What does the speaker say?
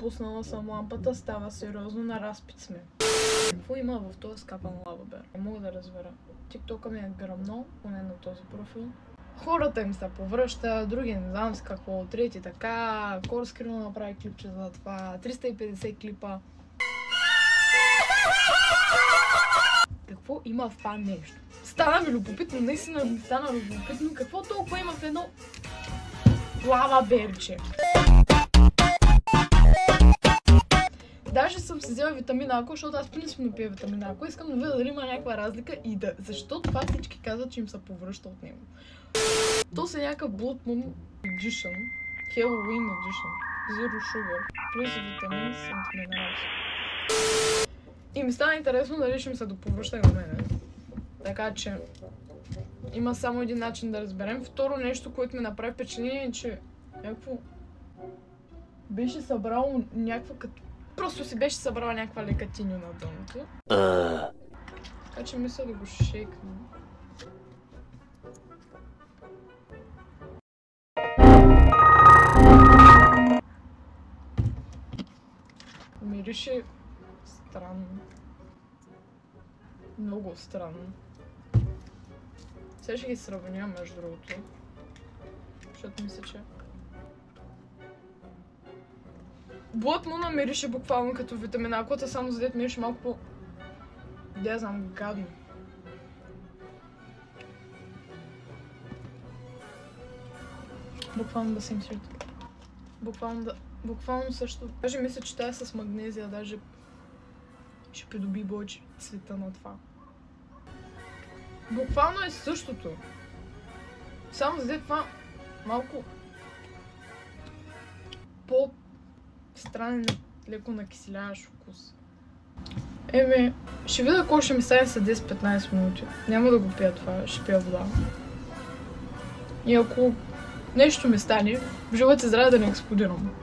Пуснала съм лампата, става сериозно, на разпит сме. Какво има в този скапан лавабер? Не мога да разбера. Тиктока ми е гръмно, поне на този профил. Хората им се повръща, други не знам с какво, трети така, Корскрино направи клипче за това, 350 клипа. Какво има в това нещо? Стана ми любопитно, наистина ми стана любопитно. Какво толкова има в едно лаваберче? Даже съм си взела витамин Ако, защото аз принципно пия витамин Ако. Искам да видя дали има някаква разлика и да... Защо това всички казват, че им се повръща от него? То са някакъв Blood Moon Edition, Halloween Edition, Zero Sugar, плюс витамин and minerals. И ми стана интересно дали ще ми се доповръща и на мене. Така че има само един начин да разберем. Второ нещо, което ми направи впечатление е, че някакво беше събрало някаква като... Просто си беше събрала някаква лекатиню на дъното. Така че мисля да го шейкна. Мирише странно. Много странно. Сега ще ги сравня между другото. Защото мисля, че... Blood Moon мирише буквално като витамин Ако, само за дет мирише малко по... Да, знам, гадно. Буквално да се им свита. Буквално също. Даже мисля, че тая с магнезия, даже ще придоби повече цвета на това. Буквално е същото. Само за това малко по-странен, леко накиселяващ вкус. Ще видя колко ще ми стане след 10-15 минути. Няма да го пия това, ще пия вода. И ако нещо ми стане, в живота здраве да не експлодирам.